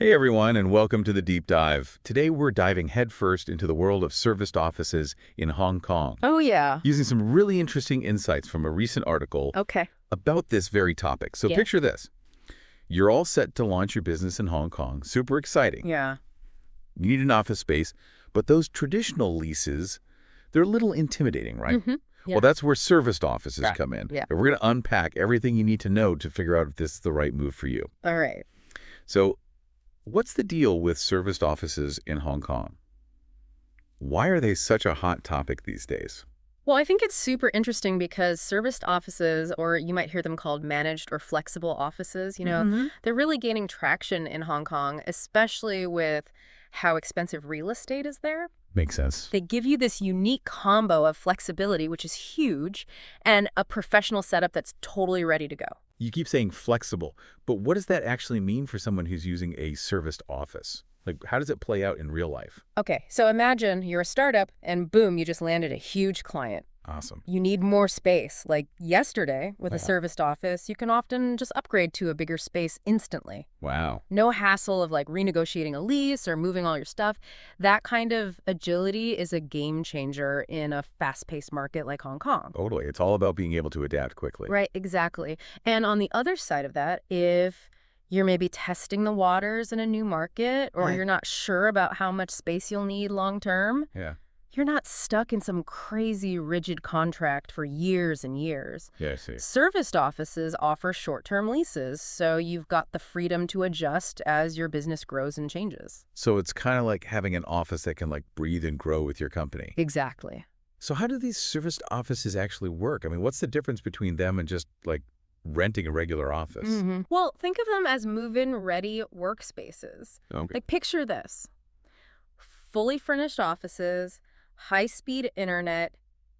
Hey everyone, and welcome to the Deep Dive. Today we're diving headfirst into the world of serviced offices in Hong Kong, Oh, yeah. using some really interesting insights from a recent article Okay. about this very topic. So Yeah. picture this. You're all set to launch your business in Hong Kong. Super exciting. Yeah. You need an office space, but those traditional leases, they're a little intimidating, right? Mm-hmm. Yeah. Well, that's where serviced offices Right. come in. Yeah. And we're going to unpack everything you need to know to figure out if this is the right move for you. All right. So what's the deal with serviced offices in Hong Kong? Why are they such a hot topic these days? Well, I think it's super interesting because serviced offices, or you might hear them called managed or flexible offices, they're really gaining traction in Hong Kong, especially with how expensive real estate is there. Makes sense. They give you this unique combo of flexibility, which is huge, and a professional setup that's totally ready to go. You keep saying flexible, but what does that actually mean for someone who's using a serviced office? Like, how does it play out in real life? Okay, so imagine you're a startup and boom, you just landed a huge client. Awesome. You need more space. Like yesterday, with a Yeah. serviced office, you can often just upgrade to a bigger space instantly. Wow. No hassle of like renegotiating a lease or moving all your stuff. That kind of agility is a game changer in a fast-paced market like Hong Kong. Totally. It's all about being able to adapt quickly. Right, exactly. And on the other side of that, if you're maybe testing the waters in a new market or Right. you're not sure about how much space you'll need long term, Yeah. you're not stuck in some crazy rigid contract for years and years. Yeah, I see. Serviced offices offer short-term leases, so you've got the freedom to adjust as your business grows and changes. So it's kind of like having an office that can like breathe and grow with your company. Exactly. So how do these serviced offices actually work? I mean, what's the difference between them and just like renting a regular office? Well, think of them as move-in ready workspaces. Okay. Like picture this. Fully furnished offices, high-speed internet,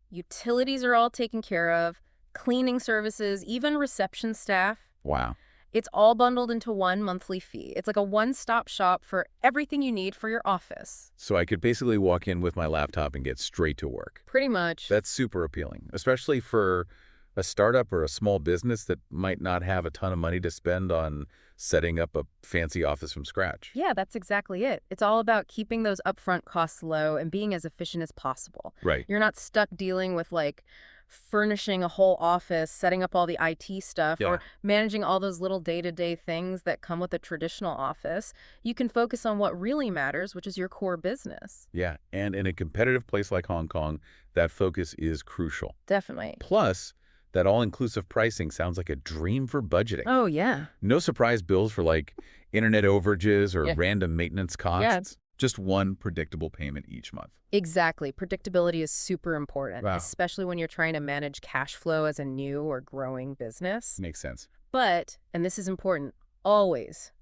utilities are all taken care of, cleaning services, even reception staff. Wow. It's all bundled into one monthly fee. It's like a one-stop shop for everything you need for your office. So I could basically walk in with my laptop and get straight to work. Pretty much. That's super appealing, especially for a startup or a small business that might not have a ton of money to spend on setting up a fancy office from scratch. Yeah, that's exactly it. It's all about keeping those upfront costs low and being as efficient as possible. Right. You're not stuck dealing with like furnishing a whole office, setting up all the IT stuff, Yeah. or managing all those little day-to-day things that come with a traditional office. You can focus on what really matters, which is your core business. Yeah. And in a competitive place like Hong Kong, that focus is crucial. Definitely. Plus, that all-inclusive pricing sounds like a dream for budgeting. Oh, yeah. No surprise bills for like internet overages or Yeah. random maintenance costs. Just one predictable payment each month. Exactly. Predictability is super important, Wow. especially when you're trying to manage cash flow as a new or growing business. Makes sense. But, and this is important, always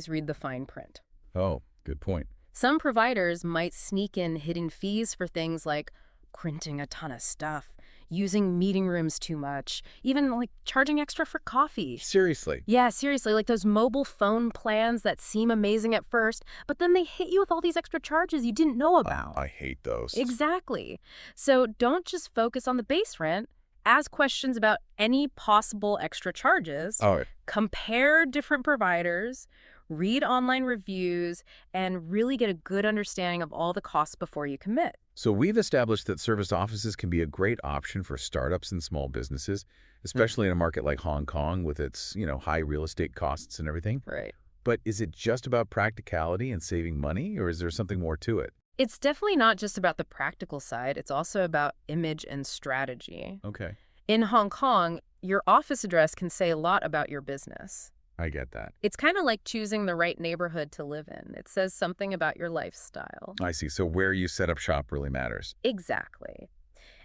read the fine print. Oh, good point. Some providers might sneak in hidden fees for things like printing a ton of stuff, using meeting rooms too much, even like charging extra for coffee. Seriously. Yeah, seriously, like those mobile phone plans that seem amazing at first, but then they hit you with all these extra charges you didn't know about. I hate those. Exactly. So don't just focus on the base rent. Ask questions about any possible extra charges. All right. Compare different providers, read online reviews, and really get a good understanding of all the costs before you commit. So we've established that serviced offices can be a great option for startups and small businesses, especially in a market like Hong Kong with its, high real estate costs and everything. Right. But is it just about practicality and saving money, or is there something more to it? It's definitely not just about the practical side. It's also about image and strategy. Okay. In Hong Kong, your office address can say a lot about your business. I get that. It's kind of like choosing the right neighborhood to live in. It says something about your lifestyle. I see. So where you set up shop really matters. Exactly.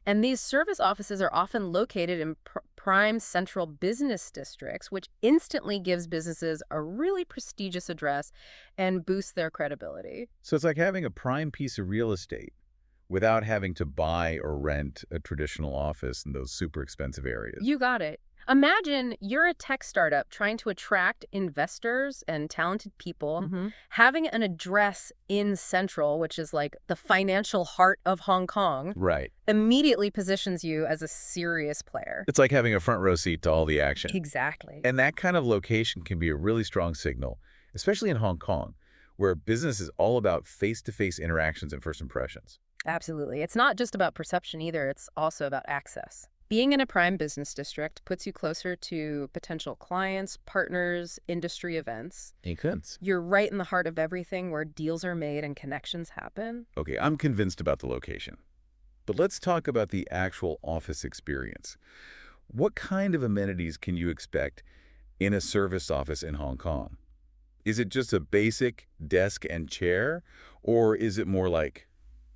And these service offices are often located in prime central business districts, which instantly gives businesses a really prestigious address and boosts their credibility. So it's like having a prime piece of real estate without having to buy or rent a traditional office in those super expensive areas. You got it. Imagine you're a tech startup trying to attract investors and talented people. Having an address in Central, which is like the financial heart of Hong Kong, Right. immediately positions you as a serious player. It's like having a front row seat to all the action. Exactly. And that kind of location can be a really strong signal, especially in Hong Kong, where business is all about face-to-face interactions and first impressions. Absolutely. It's not just about perception either, it's also about access. Being in a prime business district puts you closer to potential clients, partners, industry events. Makes sense. You're right in the heart of everything where deals are made and connections happen. Okay, I'm convinced about the location. But let's talk about the actual office experience. What kind of amenities can you expect in a service office in Hong Kong? Is it just a basic desk and chair, or is it more like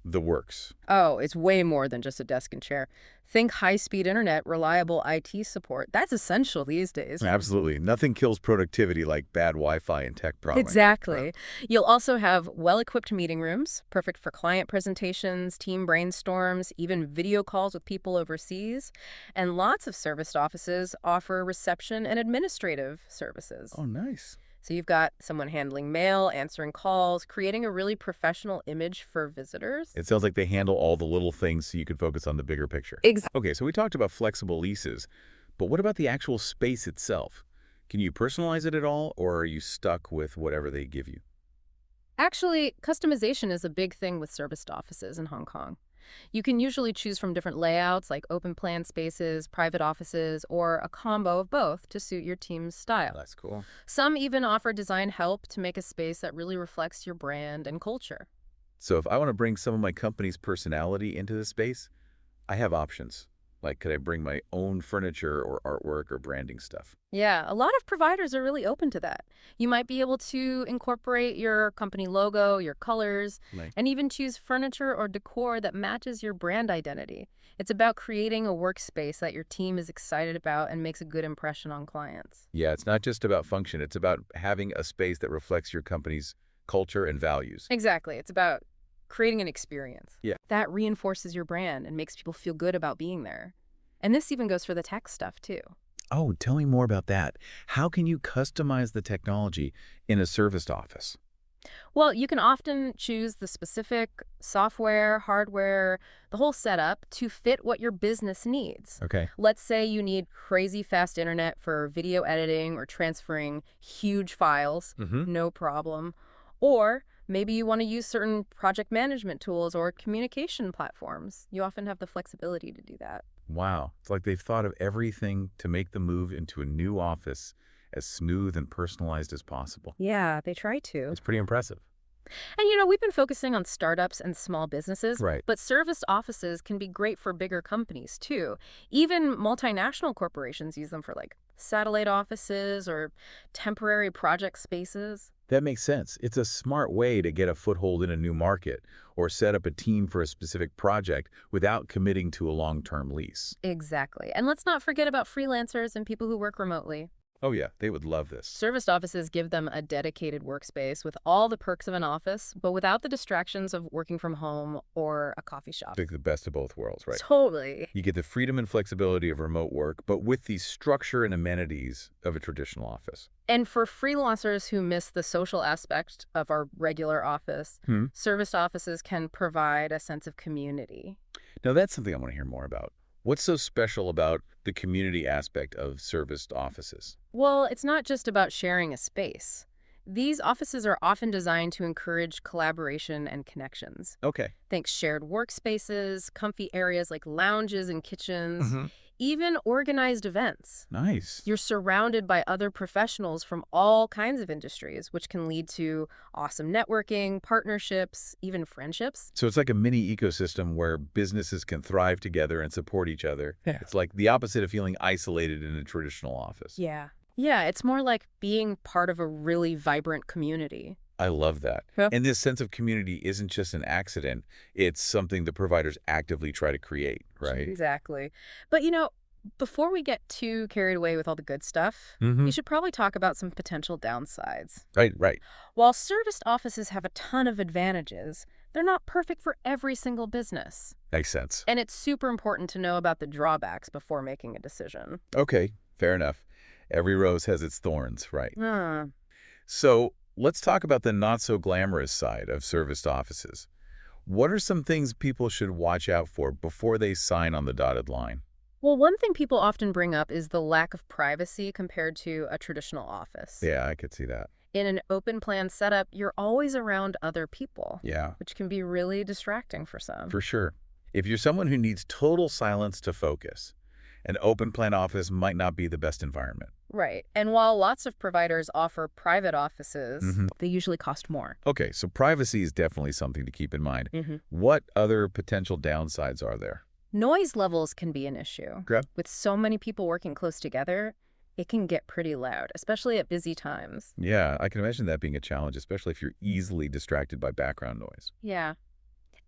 the works? Oh, it's way more than just a desk and chair. Think high-speed internet, reliable IT support. That's essential these days. Absolutely. Nothing kills productivity like bad Wi-Fi and tech problems. Exactly. You'll also have well-equipped meeting rooms, perfect for client presentations, team brainstorms, even video calls with people overseas. And lots of serviced offices offer reception and administrative services. Oh, nice. So you've got someone handling mail, answering calls, creating a really professional image for visitors. It sounds like they handle all the little things so you can focus on the bigger picture. Exactly. Okay, so we talked about flexible leases, but what about the actual space itself? Can you personalize it at all, or are you stuck with whatever they give you? Actually, customization is a big thing with serviced offices in Hong Kong. You can usually choose from different layouts like open plan spaces, private offices, or a combo of both to suit your team's style. That's cool. Some even offer design help to make a space that really reflects your brand and culture. So if I want to bring some of my company's personality into the space, I have options. Like, could I bring my own furniture or artwork or branding stuff? Yeah, a lot of providers are really open to that. You might be able to incorporate your company logo, your colors, Like, and even choose furniture or decor that matches your brand identity. It's about creating a workspace that your team is excited about and makes a good impression on clients. yeah, it's not just about function. It's about having a space that reflects your company's culture and values. Exactly. It's about creating an experience Yeah. that reinforces your brand and makes people feel good about being there. And this even goes for the tech stuff, too. Oh, tell me more about that. How can you customize the technology in a serviced office? Well, you can often choose the specific software, hardware, the whole setup to fit what your business needs. Okay. Let's say you need crazy fast internet for video editing or transferring huge files, Mm-hmm. no problem. Or maybe you want to use certain project management tools or communication platforms. You often have the flexibility to do that. Wow. It's like they've thought of everything to make the move into a new office as smooth and personalized as possible. Yeah, they try to. It's pretty impressive. And we've been focusing on startups and small businesses, Right. but serviced offices can be great for bigger companies too. Even multinational corporations use them for like satellite offices or temporary project spaces. That makes sense. It's a smart way to get a foothold in a new market or set up a team for a specific project without committing to a long-term lease. Exactly. And let's not forget about freelancers and people who work remotely. Oh yeah, they would love this. Serviced offices give them a dedicated workspace with all the perks of an office, but without the distractions of working from home or a coffee shop. Like the best of both worlds, right? Totally. You get the freedom and flexibility of remote work, but with the structure and amenities of a traditional office. And for freelancers who miss the social aspect of our regular office, Hmm. serviced offices can provide a sense of community. Now that's something I want to hear more about. What's so special about the community aspect of serviced offices? Well, it's not just about sharing a space. These offices are often designed to encourage collaboration and connections. Okay. Think shared workspaces, comfy areas like lounges and kitchens, Mhm. even organized events. Nice. You're surrounded by other professionals from all kinds of industries, which can lead to awesome networking, partnerships, even friendships. So it's like a mini ecosystem where businesses can thrive together and support each other. Yeah. It's like the opposite of feeling isolated in a traditional office. Yeah. Yeah, it's more like being part of a really vibrant community. I love that. Yeah. And this sense of community isn't just an accident. It's something the providers actively try to create, right? Exactly. But before we get too carried away with all the good stuff, Mm-hmm. we should probably talk about some potential downsides. Right. While serviced offices have a ton of advantages, they're not perfect for every single business. Makes sense. And it's super important to know about the drawbacks before making a decision. Okay, fair enough. Every rose has its thorns, right? Hmm. So let's talk about the not-so-glamorous side of serviced offices. What are some things people should watch out for before they sign on the dotted line? Well, one thing people often bring up is the lack of privacy compared to a traditional office. Yeah, I could see that. In an open plan setup, you're always around other people, Yeah, which can be really distracting for some. for sure. If you're someone who needs total silence to focus, an open plan office might not be the best environment. Right. And while lots of providers offer private offices, hmm they usually cost more. Okay, so privacy is definitely something to keep in mind. hmm What other potential downsides are there? Noise levels can be an issue. Okay. With so many people working close together, it can get pretty loud, especially at busy times. Yeah, I can imagine that being a challenge, especially if you're easily distracted by background noise. Yeah.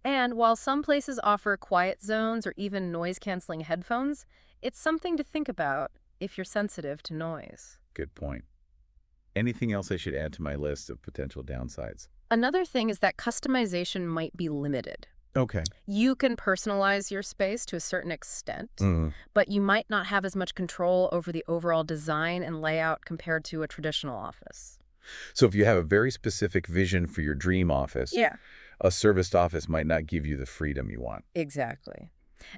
And while some places offer quiet zones or even noise-canceling headphones, it's something to think about if you're sensitive to noise. Good point. Anything else I should add to my list of potential downsides? Another thing is that customization might be limited. Okay. You can personalize your space to a certain extent, Mm. but you might not have as much control over the overall design and layout compared to a traditional office. So if you have a very specific vision for your dream office, Yeah. a serviced office might not give you the freedom you want. Exactly.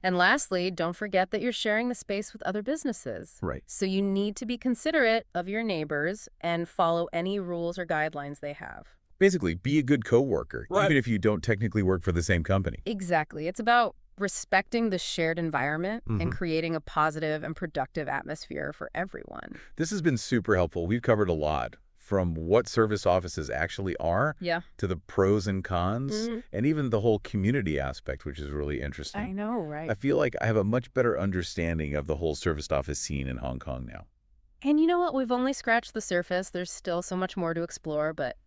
And lastly, don't forget that you're sharing the space with other businesses. Right. So you need to be considerate of your neighbors and follow any rules or guidelines they have. Basically, be a good coworker, Right. even if you don't technically work for the same company. Exactly. It's about respecting the shared environment and Mhm. creating a positive and productive atmosphere for everyone. This has been super helpful. We've covered a lot, from what service offices actually are Yeah. to the pros and cons, Mhm. and even the whole community aspect, which is really interesting. I know, right? I feel like I have a much better understanding of the whole serviced office scene in Hong Kong now. And you know what? We've only scratched the surface. There's still so much more to explore, but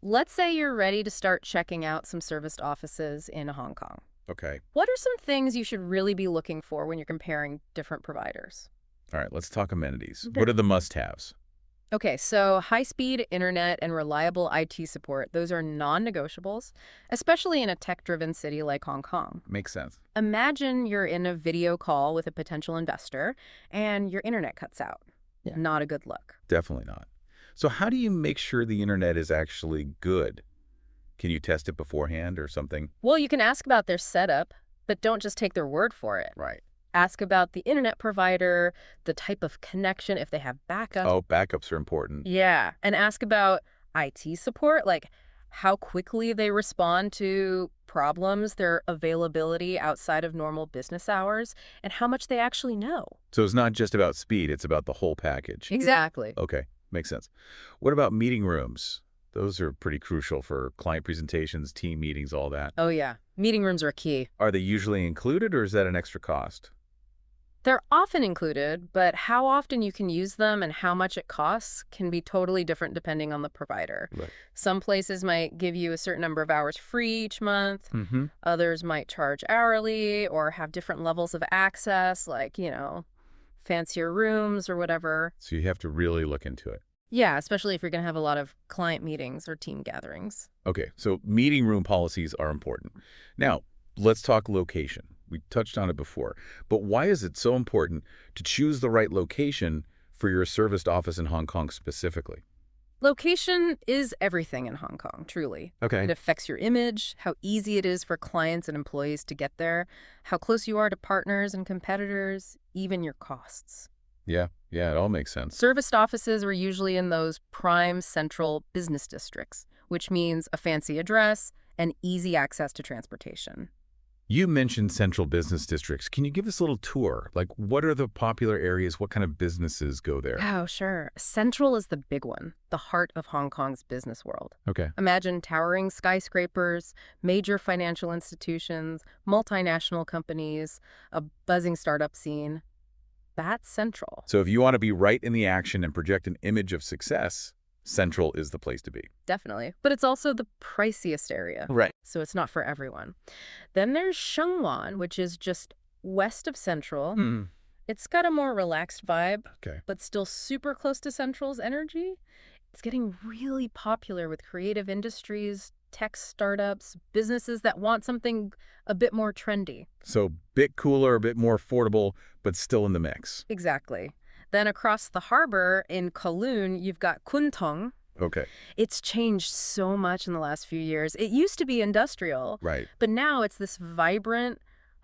let's say you're ready to start checking out some serviced offices in Hong Kong. Okay. What are some things you should really be looking for when you're comparing different providers? All right, let's talk amenities. Okay. What are the must-haves? Okay, so high-speed internet and reliable IT support, those are non-negotiables, especially in a tech-driven city like Hong Kong. Makes sense. Imagine you're in a video call with a potential investor and your internet cuts out. Yeah. Not a good look. Definitely not. So how do you make sure the internet is actually good? Can you test it beforehand or something? Well, you can ask about their setup, but don't just take their word for it. Right. Ask about the internet provider, the type of connection, if they have backup. Oh, backups are important. Yeah, and ask about IT support, like how quickly they respond to problems, their availability outside of normal business hours, and how much they actually know. So it's not just about speed, it's about the whole package. Exactly. Okay, makes sense. What about meeting rooms? Those are pretty crucial for client presentations, team meetings, all that. Oh, yeah. Meeting rooms are key. Are they usually included or is that an extra cost? They're often included, but how often you can use them and how much it costs can be totally different depending on the provider. Right. Some places might give you a certain number of hours free each month. Mm-hmm. Others might charge hourly or have different levels of access, like, fancier rooms or whatever. So you have to really look into it. Yeah, especially if you're going to have a lot of client meetings or team gatherings. Okay, so meeting room policies are important. Now, let's talk location. We touched on it before, but why is it so important to choose the right location for your serviced office in Hong Kong specifically? Location is everything in Hong Kong, truly. Okay. It affects your image, how easy it is for clients and employees to get there, how close you are to partners and competitors, even your costs. Yeah, it all makes sense. Serviced offices are usually in those prime central business districts, which means a fancy address and easy access to transportation. You mentioned central business districts. Can you give us a little tour? Like, what are the popular areas? What kind of businesses go there? Oh, sure. Central is the big one, the heart of Hong Kong's business world. Okay. Imagine towering skyscrapers, major financial institutions, multinational companies, a buzzing startup scene. That's Central. So if you want to be right in the action and project an image of success, Central is the place to be. Definitely. But it's also the priciest area. Right. So it's not for everyone. Then there's Shengwan, which is just west of Central. Hmm. It's got a more relaxed vibe, Okay. but still super close to Central's energy. It's getting really popular with creative industries, tech startups, businesses that want something a bit more trendy. So bit cooler, a bit more affordable, but still in the mix. Exactly. Then across the harbor in Kowloon, you've got Kwun Tong. Okay. It's changed so much in the last few years. It used to be industrial, Right. but now it's this vibrant,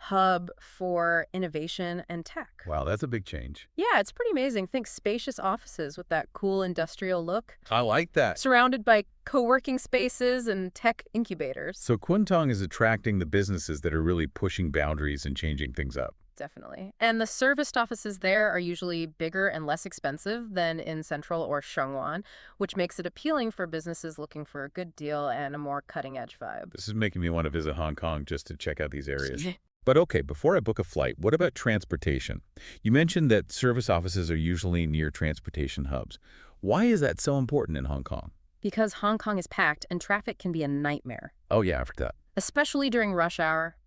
hub for innovation and tech. Wow, that's a big change. Yeah, it's pretty amazing. Think spacious offices with that cool industrial look, I like that. surrounded by co-working spaces and tech incubators. So Kwintong is attracting the businesses that are really pushing boundaries and changing things up. Definitely. And the serviced offices there are usually bigger and less expensive than in Central or Shangwan, which makes it appealing for businesses looking for a good deal and a more cutting-edge vibe. This is making me want to visit Hong Kong just to check out these areas. But okay, before I book a flight, what about transportation? You mentioned that service offices are usually near transportation hubs. Why is that so important in Hong Kong? Because Hong Kong is packed and traffic can be a nightmare, Oh yeah, I forgot. especially during rush hour.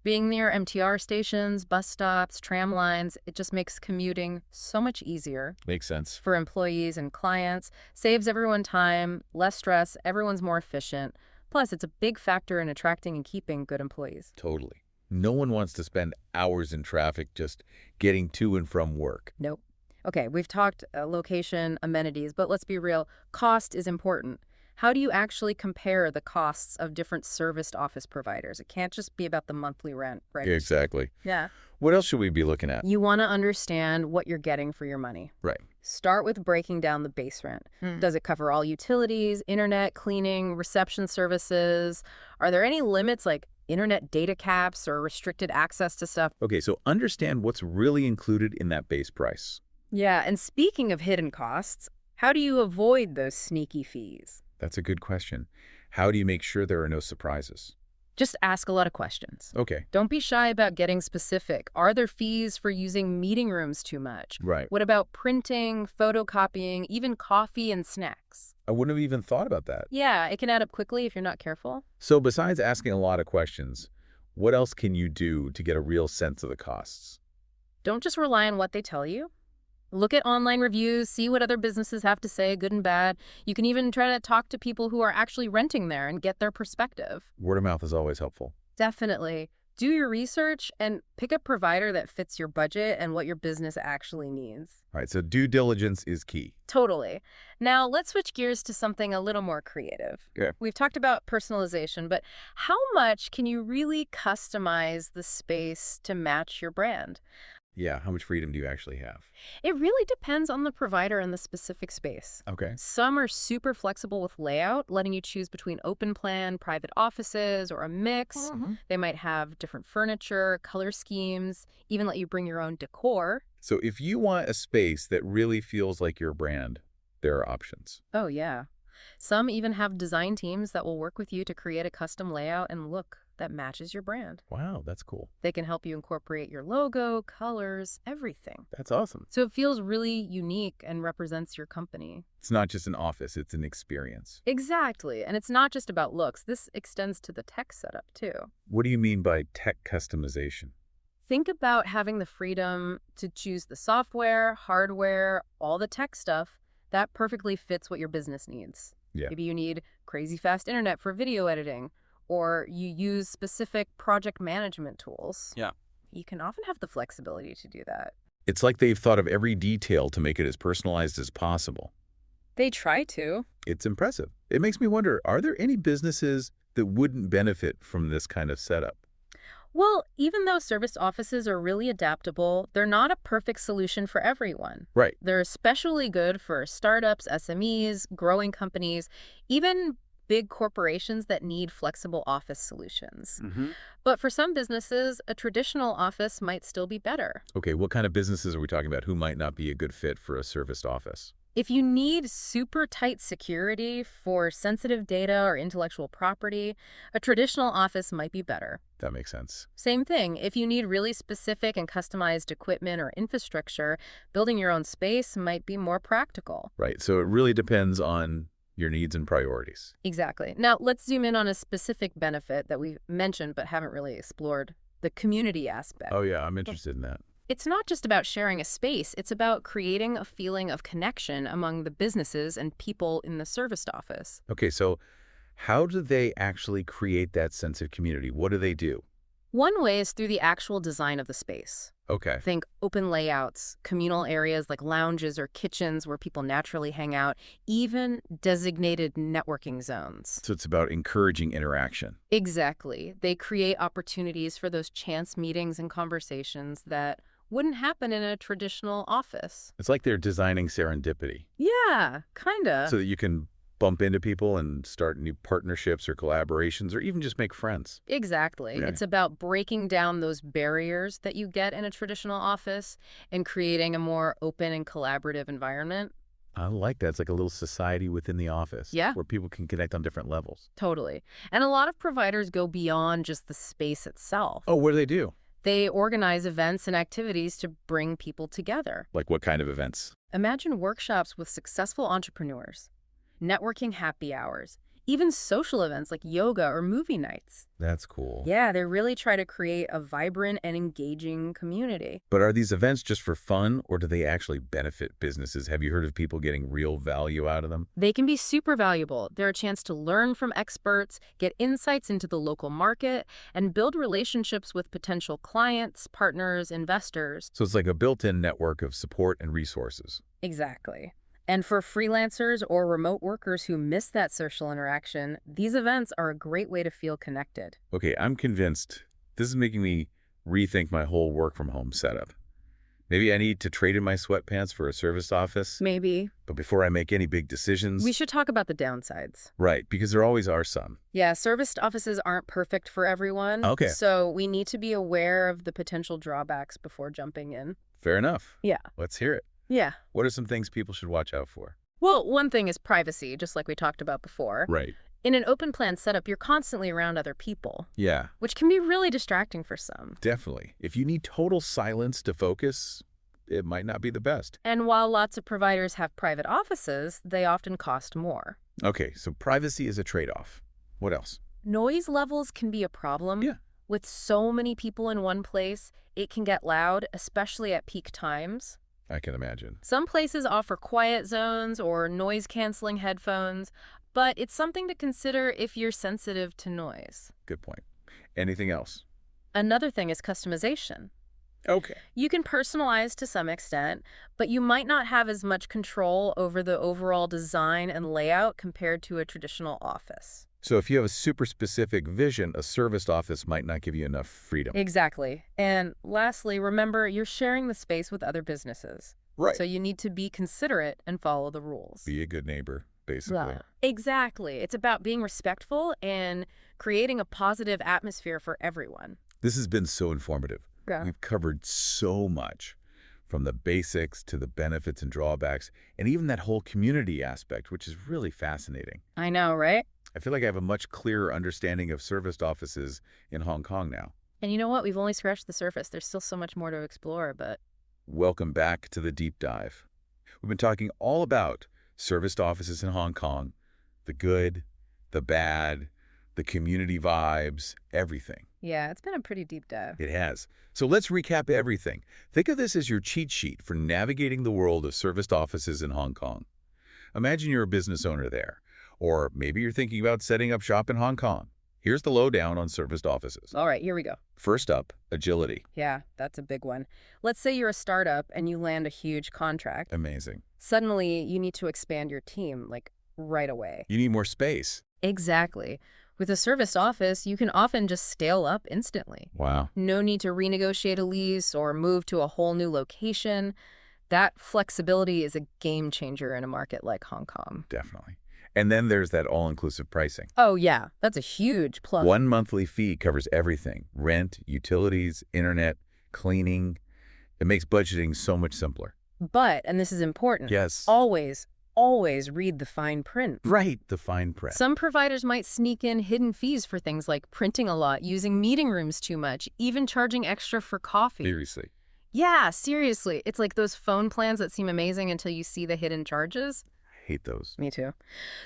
Being near MTR stations, bus stops, tram lines, it just makes commuting so much easier Makes sense. for employees and clients, saves everyone time, less stress, everyone's more efficient. Plus, it's a big factor in attracting and keeping good employees. Totally. No one wants to spend hours in traffic just getting to and from work. Nope. Okay, we've talked location, amenities, but let's be real, cost is important. How do you actually compare the costs of different serviced office providers? It can't just be about the monthly rent, right? Exactly. Yeah. What else should we be looking at? You want to understand what you're getting for your money. Right. Start with breaking down the base rent. Does it cover all utilities, internet, cleaning, reception services? Are there any limits like internet data caps or restricted access to stuff? Okay, so understand what's really included in that base price. Yeah, and speaking of hidden costs, how do you avoid those sneaky fees? That's a good question. How do you make sure there are no surprises? Just ask a lot of questions. Okay. Don't be shy about getting specific. Are there fees for using meeting rooms too much? Right. What about printing, photocopying, even coffee and snacks? I wouldn't have even thought about that. Yeah, it can add up quickly if you're not careful. So besides asking a lot of questions, what else can you do to get a real sense of the costs? Don't just rely on what they tell you. Look at online reviews, see what other businesses have to say, good and bad. You can even try to talk to people who are actually renting there and get their perspective. Word of mouth is always helpful. Definitely. Do your research and pick a provider that fits your budget and what your business actually needs. All right, so due diligence is key. Totally. Now, let's switch gears to something a little more creative. Okay. We've talked about personalization, but how much can you really customize the space to match your brand? Yeah, how much freedom do you actually have? It really depends on the provider and the specific space. Okay. Some are super flexible with layout, letting you choose between open plan, private offices, or a mix. They might have different furniture, color schemes, even let you bring your own decor. So if you want a space that really feels like your brand, there are options. Oh, yeah. Some even have design teams that will work with you to create a custom layout and look that matches your brand. Wow, that's cool. They can help you incorporate your logo, colors, everything. That's awesome. So it feels really unique and represents your company. It's not just an office, it's an experience. Exactly. And it's not just about looks. This extends to the tech setup, too. What do you mean by tech customization? Think about having the freedom to choose the software, hardware, all the tech stuff that perfectly fits what your business needs. Yeah. Maybe you need crazy fast internet for video editing, or you use specific project management tools. Yeah. You can often have the flexibility to do that. It's like they've thought of every detail to make it as personalized as possible. They try to. It's impressive. It makes me wonder, are there any businesses that wouldn't benefit from this kind of setup? Well, even though service offices are really adaptable, they're not a perfect solution for everyone. Right. They're especially good for startups, SMEs, growing companies, even big corporations that need flexible office solutions. But for some businesses, a traditional office might still be better. Okay, what kind of businesses are we talking about who might not be a good fit for a serviced office? If you need super tight security for sensitive data or intellectual property, a traditional office might be better. That makes sense. Same thing, if you need really specific and customized equipment or infrastructure, building your own space might be more practical. Right, so it really depends on your needs and priorities. Exactly. Now, let's zoom in on a specific benefit that we mentioned but haven't really explored, the community aspect. Oh yeah, I'm interested in that. It's not just about sharing a space, it's about creating a feeling of connection among the businesses and people in the serviced office. Okay, so how do they actually create that sense of community? What do they do? One way is through the actual design of the space. Okay. Think open layouts, communal areas like lounges or kitchens where people naturally hang out, even designated networking zones. So it's about encouraging interaction. Exactly. They create opportunities for those chance meetings and conversations that wouldn't happen in a traditional office. It's like they're designing serendipity Yeah, kinda. so that you can bump into people and start new partnerships or collaborations or even just make friends. Exactly. Right. It's about breaking down those barriers that you get in a traditional office and creating a more open and collaborative environment. I like that. It's like a little society within the office Yeah, where people can connect on different levels. totally. And a lot of providers go beyond just the space itself. Oh, what do they do? They organize events and activities to bring people together. Like what kind of events? Imagine workshops with successful entrepreneurs, networking happy hours, even social events like yoga or movie nights. That's cool. Yeah, they really try to create a vibrant and engaging community. But are these events just for fun or do they actually benefit businesses? Have you heard of people getting real value out of them? They can be super valuable. They're a chance to learn from experts, get insights into the local market, and build relationships with potential clients, partners, investors. So it's like a built-in network of support and resources. Exactly. And for freelancers or remote workers who miss that social interaction, these events are a great way to feel connected. Okay, I'm convinced this is making me rethink my whole work from home setup. Maybe I need to trade in my sweatpants for a service office, Maybe. but before I make any big We decisions, should talk about the downsides. right, because there always are some. Yeah, serviced offices aren't perfect for everyone. Okay. So we need to be aware of the potential drawbacks before jumping in. Fair enough. Yeah. Let's hear it. Yeah. What are some things people should watch out for? Well, one thing is privacy, just like we talked about before. Right. In an open plan setup, you're constantly around other people, Yeah, which can be really distracting for some. definitely. If you need total silence to focus, it might not be the best. And while lots of providers have private offices, they often cost more. Okay, so privacy is a trade-off. What else? Noise levels can be a problem. Yeah. With so many people in one place, it can get loud, especially at peak times. I can imagine. Some places offer quiet zones or noise-canceling headphones, but it's something to consider if you're sensitive to noise. Good point. Anything else? Another thing is customization. Okay. You can personalize to some extent, but you might not have as much control over the overall design and layout compared to a traditional office. So if you have a super specific vision, a serviced office might not give you enough freedom. Exactly. And lastly, remember, you're sharing the space with other businesses. Right. So you need to be considerate and follow the rules. Be a good neighbor, basically. Exactly. It's about being respectful and creating a positive atmosphere for everyone. This has been so informative. Yeah. We've covered so much, from the basics to the benefits and drawbacks, and even that whole community aspect, which is really fascinating. I know, right? I feel like I have a much clearer understanding of serviced offices in Hong Kong now. And you know what? We've only scratched the surface. There's still so much more to explore, but Welcome back to the deep dive. We've been talking all about serviced offices in Hong Kong, the good, the bad, the community vibes, everything. yeah, it's been a pretty deep dive. It has. So let's recap everything. Think of this as your cheat sheet for navigating the world of serviced offices in Hong Kong. Imagine you're a business owner there, or maybe you're thinking about setting up shop in Hong Kong. Here's the lowdown on serviced offices. All right, here we go. First up, agility. Yeah, that's a big one. Let's say you're a startup and you land a huge contract. Amazing. Suddenly, you need to expand your team, like right away. You need more space. Exactly. With a serviced office, you can often just scale up instantly. Wow. No need to renegotiate a lease or move to a whole new location. That flexibility is a game changer in a market like Hong Kong. Definitely. And then there's that all-inclusive pricing. Oh, yeah, that's a huge plus. One monthly fee covers everything: rent, utilities, internet, cleaning. It makes budgeting so much simpler. But, and this is important, Yes. always read the fine print. Right, the fine print. Some providers might sneak in hidden fees for things like printing a lot, using meeting rooms too much, even charging extra for coffee. Seriously. Yeah, seriously. It's like those phone plans that seem amazing until you see the hidden charges. Hate those. Me too.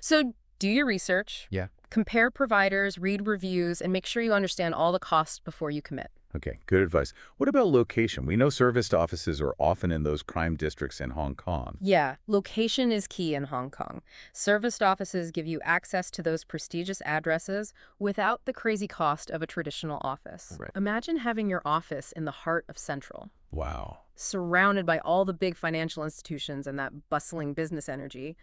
So do your research. Yeah. Compare providers, read reviews, and make sure you understand all the costs before you commit. Okay, good advice. What about location? We know serviced offices are often in those crime districts in Hong Kong. Yeah, location is key in Hong Kong. Serviced offices give you access to those prestigious addresses without the crazy cost of a traditional office. Right. Imagine having your office in the heart of Central, Wow. surrounded by all the big financial institutions and that bustling business energy.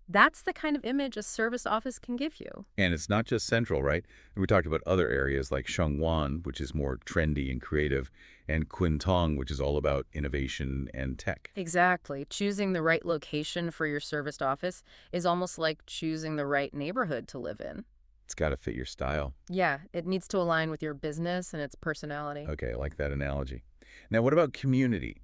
That's the kind of image a serviced office can give you. And it's not just central, right? We talked about other areas like Shengwan, which is more trendy and creative, and Kwintong, which is all about innovation and tech. Exactly. Choosing the right location for your serviced office is almost like choosing the right neighborhood to live in. It's got to fit your style. Yeah, it needs to align with your business and its personality. Okay, I like that analogy. Now, what about community?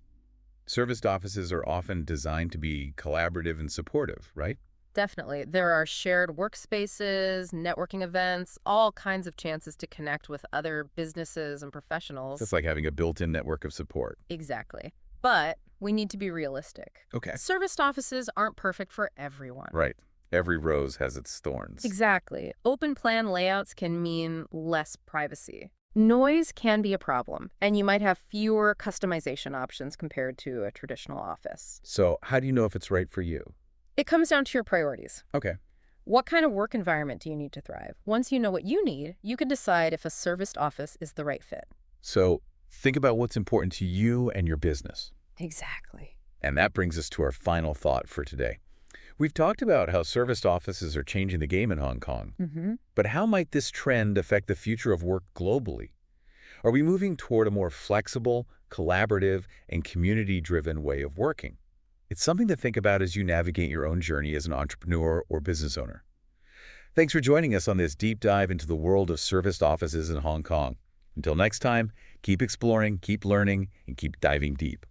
Serviced offices are often designed to be collaborative and supportive, right? Definitely. There are shared workspaces, networking events, all kinds of chances to connect with other businesses and So it's professionals. like having a built-in network of support. Exactly. But we need to be realistic. Okay. Serviced offices aren't perfect for everyone. Right. Every rose has its thorns. Exactly. Open plan layouts can mean less privacy. Noise can be a problem, and you might have fewer customization options compared to a traditional office. So how do you know if it's right for you? It comes down to your priorities. Okay. What kind of work environment do you need to thrive? Once you know what you need, you can decide if a serviced office is the right fit. So think about what's important to you and your business. Exactly. And that brings us to our final thought for today. We've talked about how serviced offices are changing the game in Hong Kong. Mm-hmm. But how might this trend affect the future of work globally? Are we moving toward a more flexible, collaborative, and community-driven way of working? It's something to think about as you navigate your own journey as an entrepreneur or business owner. Thanks for joining us on this deep dive into the world of serviced offices in Hong Kong. Until next time, keep exploring, keep learning, and keep diving deep.